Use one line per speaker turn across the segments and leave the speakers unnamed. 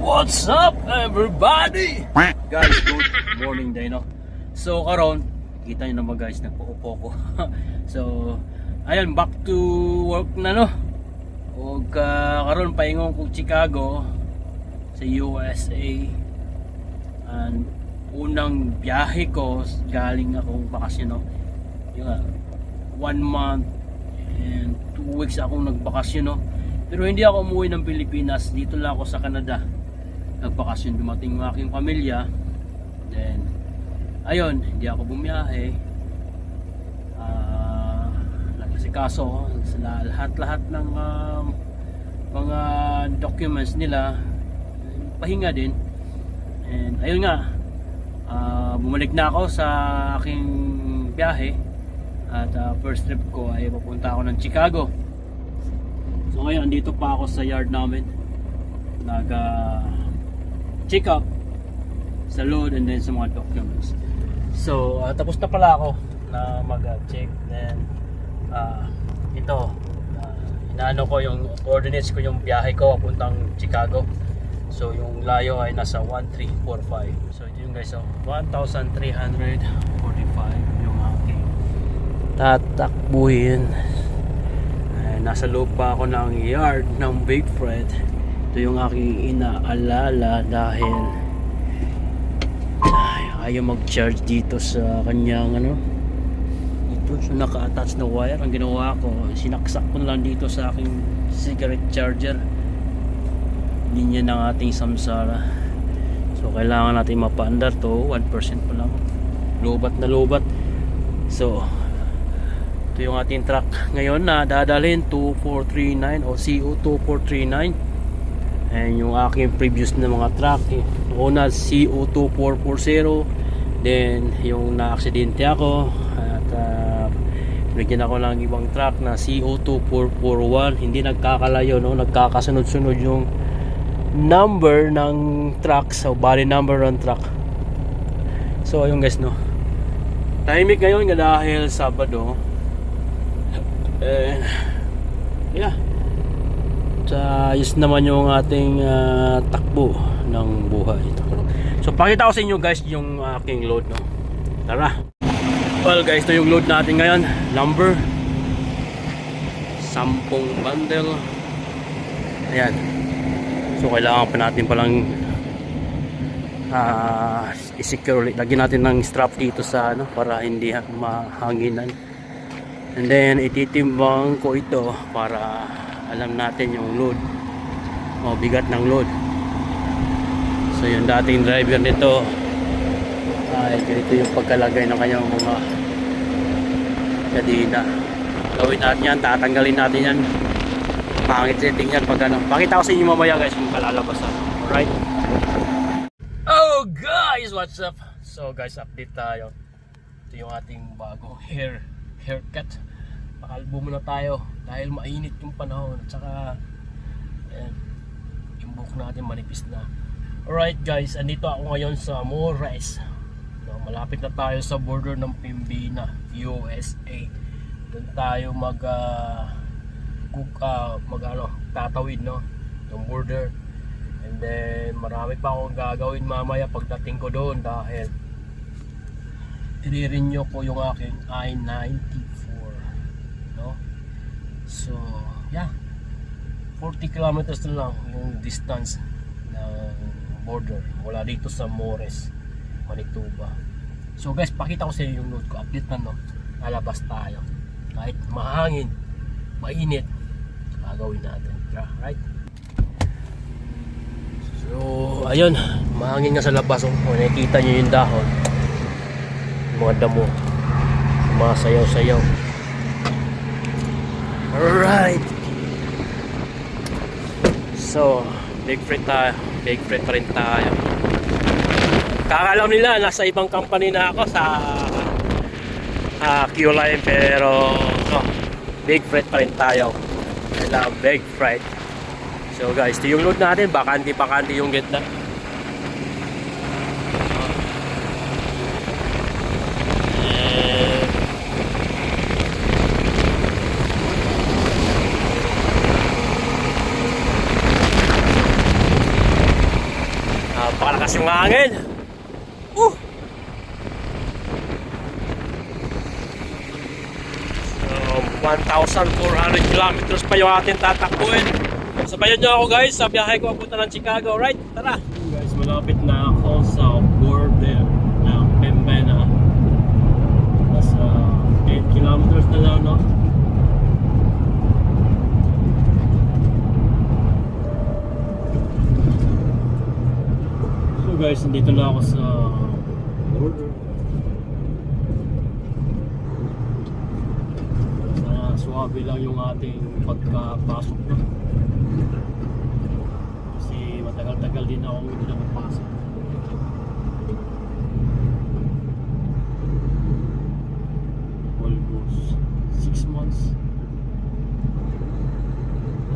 What's up, everybody? Guys, good morning day, no? So, karon, kita nyo naman guys, nagpo-upo ko. So, ayun, back to work na, no? O karon, paingon ko Chicago sa USA. And unang biyahe ko, galing akong bakasyon, no? Yung 1 month and 2 weeks akong nagbakasyon, no? Pero hindi ako umuwi ng Pilipinas, dito lang ako sa Canada. Nagbakasyon, dumating yung aking pamilya. Then, ayun, hindi ako bumiyahe. Nagkasikaso sa lahat-lahat ng mga documents nila. Pahinga din. And ayun nga, bumalik na ako sa aking biyahe. At first trip ko ay papunta ako ng Chicago. So ngayon, andito pa ako sa yard namin. Check up sa load and then sa mga documents. So tapos na pala ako na mag-check. Then ito, inaano ko yung coordinates ko, yung biyahe ko papuntang Chicago. So yung layo ay nasa 1345. So ito yung guys, 1345 yung aking tatakbuhin. Nasa loob pa ako ng yard ng Big Fred. Ito yung aking inaalala dahil ayaw mag-charge dito sa kanyang dito so naka-attach na wire. Ang ginawa ko, sinaksak ko lang dito sa aking cigarette charger, linya ng ating Samsara. So kailangan natin mapaandar to, 1% pa lang, lobat na lobat. So ito yung ating truck ngayon na dadalhin, 2439 o CO2439. And yung aking previous na mga truck, una CO2440, then yung na-aksidente ako at binigyan ako ng ibang truck na CO2441. Hindi nagkakalayo, no? Nagkakasunod-sunod yung number ng truck, so body number ng truck. So ayun guys, no, tahimik ngayon dahil Sabado. Yeah, ayos naman yung ating takbo ng buhay. So pakita ko sa inyo guys yung aking load, no? Tara. Well guys, ito yung load natin ngayon. Number 10 bundle. Ayan. So kailangan pa natin palang i-secure ulit. Lagyan natin ng strap dito sa para hindi mahanginan. And then ititimbang ko ito para alam natin yung load o bigat ng load. So yung dating driver nito ay ganito yung pagkalagay ng kanyang mga kadina. Gawin natin yan, tatanggalin natin yan. Pangit setting yan pag pakita ko sa inyo mamaya guys kung kalalabasan. Alright. Oh guys, what's up? So guys, update tayo. Ito yung ating bagong haircut. Pakalbo muna tayo dahil mainit yung panahon at saka ayan, yung buhok natin manipis na. Alright guys, andito ako ngayon sa Mores. Malapit na tayo sa border ng Pembina, USA. Doon tayo tatawid, no, yung border. And then marami pa akong gagawin mamaya pagdating ko doon dahil i-renew ko yung aking I-94, no? So yeah, 40 kilometers na lang yung distance ng border mula dito sa Mores, Manitoba. So guys, pakita ko sa inyo yung load ko, update na, no? Lalabas tayo kahit mahangin, mainit, gagawin natin, right? So ayun, mahangin nga sa labas, oh. Kung nakikita nyo yung dahon, mga damo, mga sayaw-sayaw. Alright, so Big Fred tayo, Big Fred pa rin tayo. Kakalaw nila nasa ibang company na ako sa Q-Line, pero no, Big Fred pa rin tayo. I love Big Fred. So guys, ito yung load natin, bakante yung gitna. Lakas yung hangin. So, 1,400 kilometers pa yung ating tatakbuhin. Sabayan nyo ako guys sa biyahe ko papunta ng Chicago. Right? Tara! Guys, malapit na ako sa border ng Pembina. Nasa 8 kilometers na lang, no? So guys, nandito na ako sa border. Sana suwabe lang yung ating pagkapasok na. Kasi matagal-tagal din ako hindi na magpasok. Almost 6 months.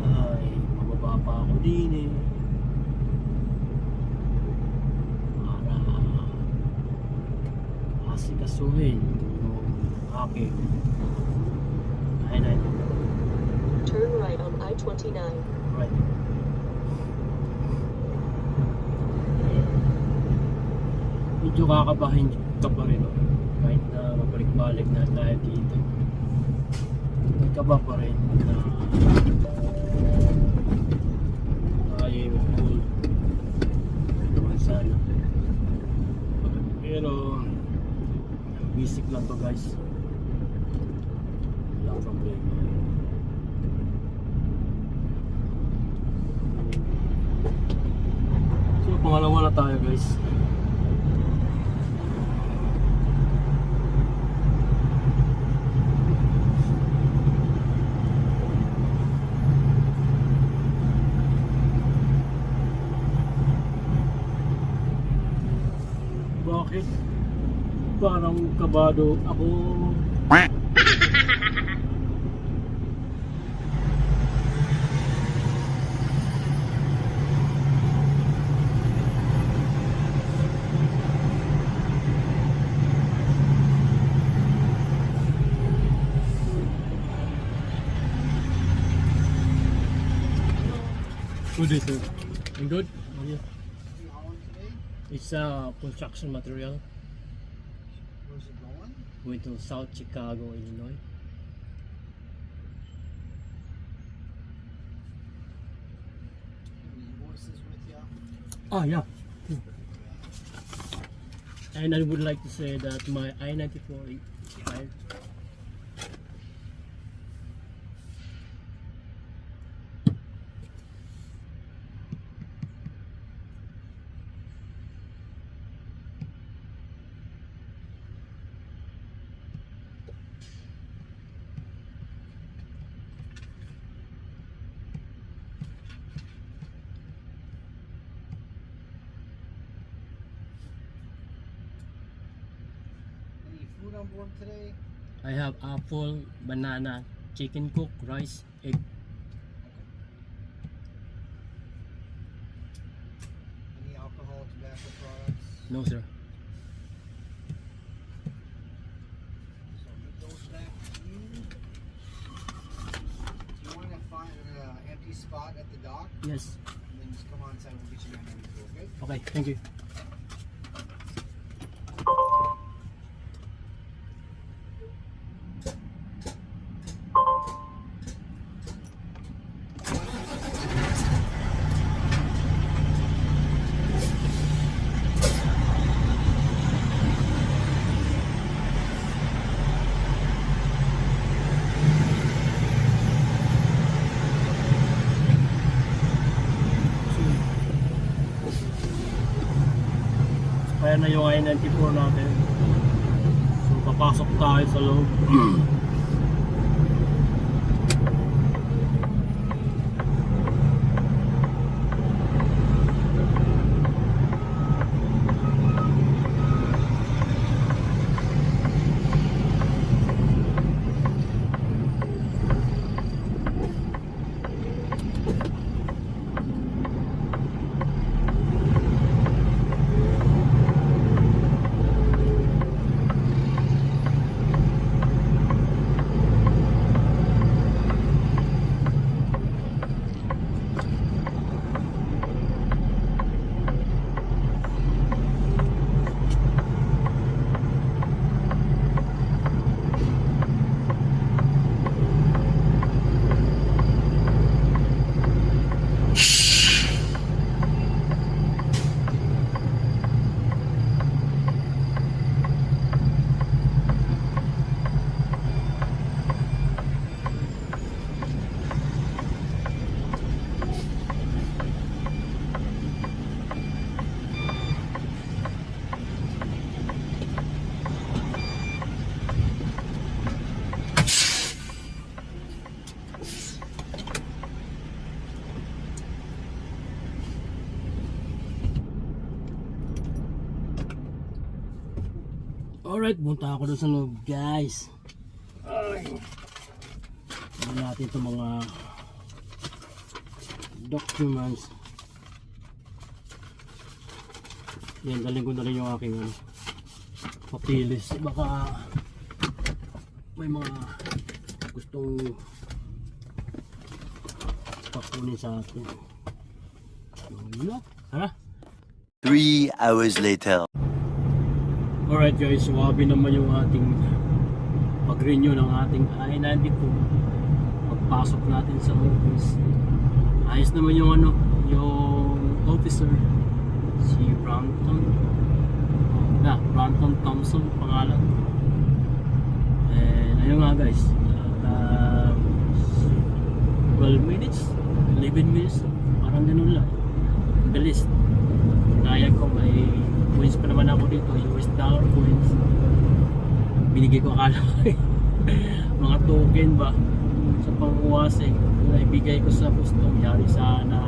Ay, mababa pa ako din eh. Asikasuhin yung aking I-90.
Turn right on I-29.
Right. Medyo kakabahin ka pa rin, no? Kahit na mabalik-balik na tayo dito. Nagkaba pa rin na tayo yung full. Naman sana. Pero basic lang to guys. Walang problema. So pangalawa na tayo guys. Bakit? Parang kabado ako. Good day, sir. I'm good? How are you? It's construction material.
Where's it going?
Going to South Chicago, Illinois.
Any invoices with you?
Ah, yeah. And I would like to say that my I-94 expired.
Any food on board today?
I have apple, banana, chicken cook, rice, egg.
Any alcohol, tobacco products?
No, sir.
So get those back to you. Do you want to find an empty spot at the dock?
Yes.
And then just come on inside, we'll get you down there, okay?
Okay, thank you. Kaya na yung I-94 natin. So papasok tayo sa loob. Alright, punta ako doon sa loob guys. Ay. Tignan natin itong mga documents. Yan, daling ko na rin yung aking papilis. Baka may mga gustong pakunin sa atin. Yun na. Tara.
3 hours later.
Alright guys, suwabi naman yung ating pag-renew ng ating I-94. Pagpasok natin sa office, ayos naman yung yung officer, si Branton Thompson pangalan. And ayun nga guys, 12 minutes, 11 minutes, parang ganun lang, bilis. Kaya ko, may coins pa naman ako dito, US dollar coins. Binigay ko, akala ko mga token ba sa panghuwasing, naibigay ko sa custom. Yari sana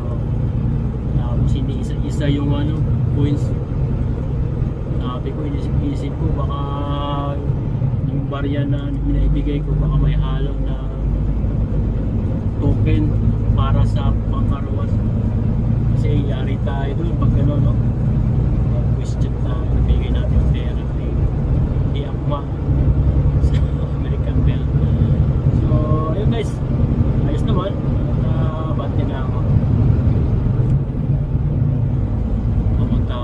tapos hindi isa-isa yung coins. Sabi ko, inisip ko baka yung barya na naibigay ko baka may halo na token para sa pangkarwas. Kasi yari tayo doon pag gano'n, no? Question tayo, nabigay natin yung pera, hindi akma sa American Bell. So ayun guys, ayos naman, bante na ako papunta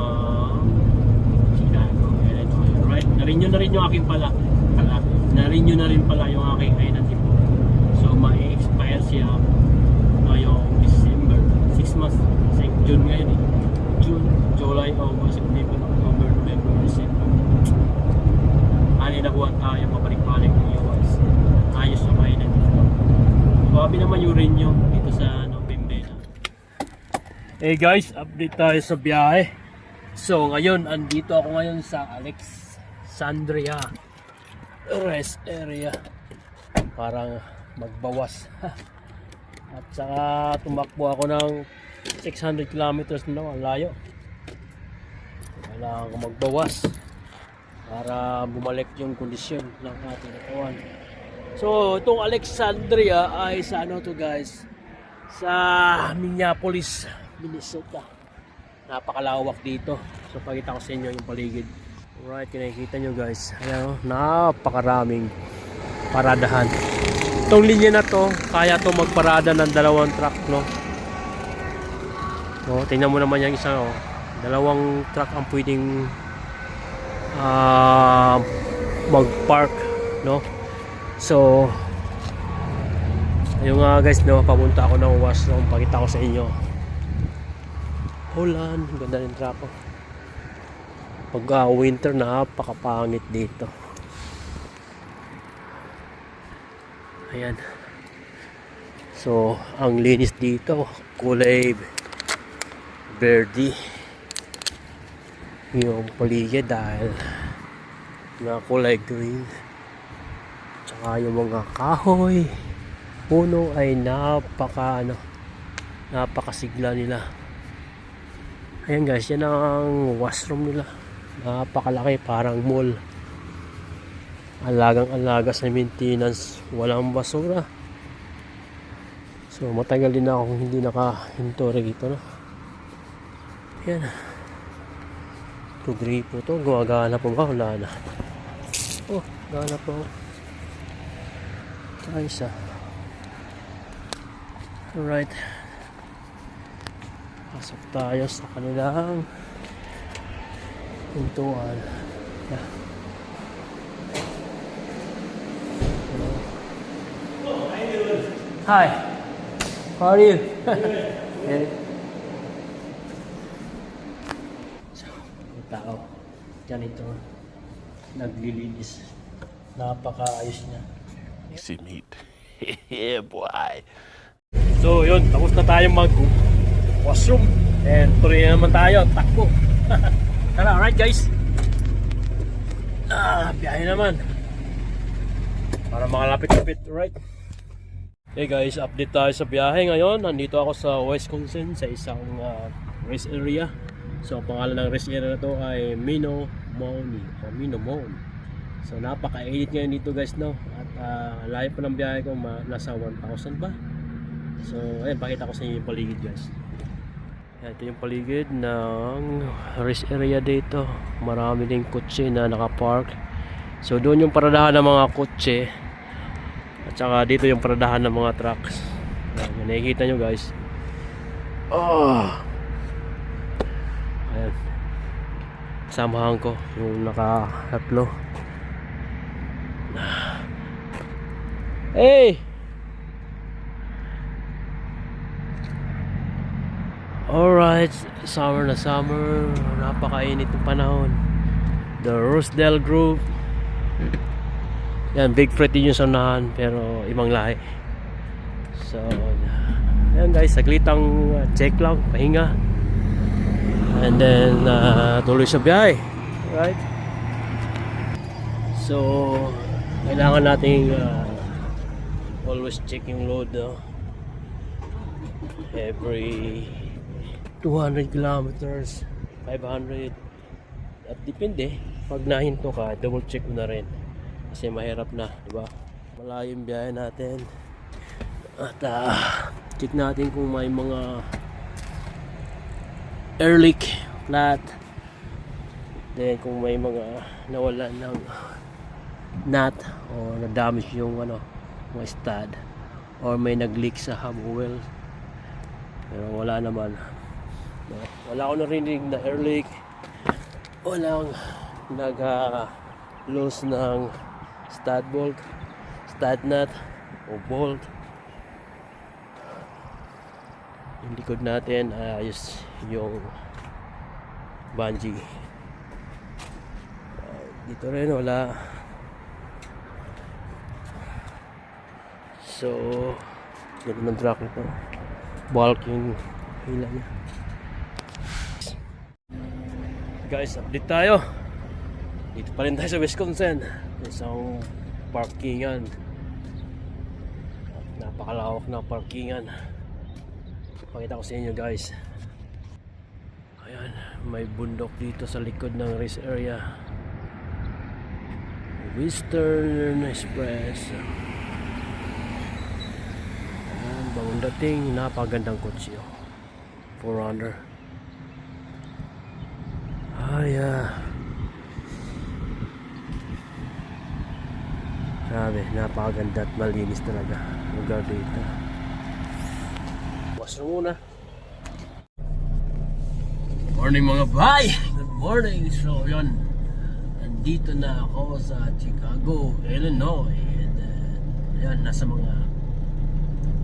Chicago, Illinois. Right, na-renew na rin yung aking na-renew na rin pala yung aking I-94. So ma-expire siya ngayong December, 6 months, kasi June ngayon eh. June, July, August, September, October, November, December. Ani na buwan tayo mabalik-balik ng US. Ayos na kayo na dito. Sabi naman yung renew dito sa Pembela. Hey guys, update tayo sa biyahe. So ngayon, andito ako ngayon sa Alexandria rest area. Parang magbawas. At saka tumakbo ako ng 600 kilometers na ang layo. Kailangan ko magbawas para bumalik yung kondisyon ng ating katawan. So itong Alexandria ay sa to guys, sa Minneapolis, Minnesota. Napakalawak dito. So pakita ko sa inyo yung paligid. Alright, kinakita nyo guys, ayan, napakaraming paradahan. Itong linya na to, kaya to magparada ng 2 truck, no? No, tingnan mo naman yung isa, 2 truck ang pwedeng mag-park, no? So ayun nga guys, no, papunta ako ng washroom, pakita ko sa inyo. Ulan, ganda ng trapo. Pag winter, napakapangit dito. Ayan. So ang linis dito, kulay verde yung paligid dahil na kulay green. Tsaka yung mga kahoy, puno ay napakasigla nila. Ayan guys, yan ang washroom nila. Napakalaki, parang mall. Alagang-alaga sa maintenance, walang basura. So matagal din ako hindi nakahinto rito, no? Yan. Ito gripo to, gumagana po ba? Wala na. Oh, gana po. Ayos ah. Alright. Pasok tayo sa kanilang pintuan. Yeah. Hi. How are you? Hey. So, may tao. Janitor. Naglilinis. Napakaayos niya.
See meat. Yeah, boy.
So, yun. Tapos na tayong mag-washroom. And tuloy na naman tayo. Takbo. Tara, alright guys. Biyahe naman. Para makalapit-lapit, alright. Hey guys, update tayo sa biyahe ngayon. Nandito ako sa Wisconsin sa isang rest area. So, ang pangalan ng rest area na to ay Menomonee o Menomonee. So napaka-init ngayon dito guys, no? At layo pa ng biyahe ko, nasa 1,000 ba? So ayun, pakita ko sa inyo yung paligid guys. Ito yung paligid ng rest area dito. Marami ding kotse na nakapark. So doon yung paradahan ng mga kotse. At saka dito yung paradahan ng mga trucks. Ayan, nakikita nyo guys. Oh! Ayan. Samahan ko yung naka-tatlo. Hey! Alright, summer na summer. Napakainit ng panahon. The Rosedale Group. Yan, big fruit din yung saunahan, pero ibang lahi. So, yan guys, saglitang check lang, pahinga. And then, tuloy sa biyahe. Right? So, kailangan nating always check yung load, no? Every 200 kilometers, 500. At depende, pag nahinto ka, double check mo na rin. Kasi mahirap na, di ba? Malayo yung biyahe natin. At check natin kung may mga air leak, flat. Then kung may mga nawalan ng nut o na-damage yung mga stud or may nag-leak sa hub oil. Pero wala naman. Wala akong narinig na air leak. Walang nag-loose ng stud bolt, stud nut o bolt. Yung likod natin ayos yung bungee. Dito rin wala. So ganda ng truck nito. Bulk yung hila niya. Guys, update tayo. Dito pa rin tayo sa Wisconsin. Isang parkingan. Napakalawak na parkingan. Pakita ko sa inyo guys. Ayan, may bundok dito sa likod ng race area. Western Express. Ayan, bagong dating. Napagandang kotse. 400. Grabe, napakaganda at malinis talaga lugar dito. Wasro muna. Good morning mga bay! Good morning! So yun, nandito na ako sa Chicago, Illinois. And yan, nasa mga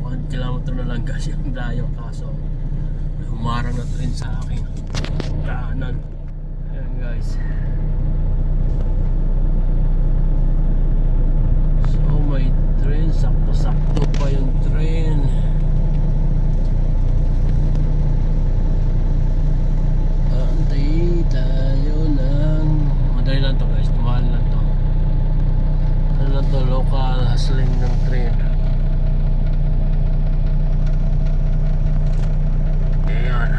1 kilometer na lang kasi ang layo, kaso may humarang na train sa akin daanan. Ayan guys, so may train, sakto-sakto pa yung train. Antay tayo ng madali lang to guys, tumahan lang to. Ano lang to, local hustling ng train. Ayan.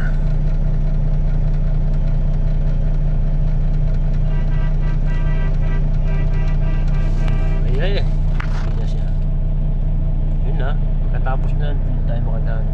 Ayan. Hindi na siya. Yun na. Pagkatapos na, hindi tayo makadaan.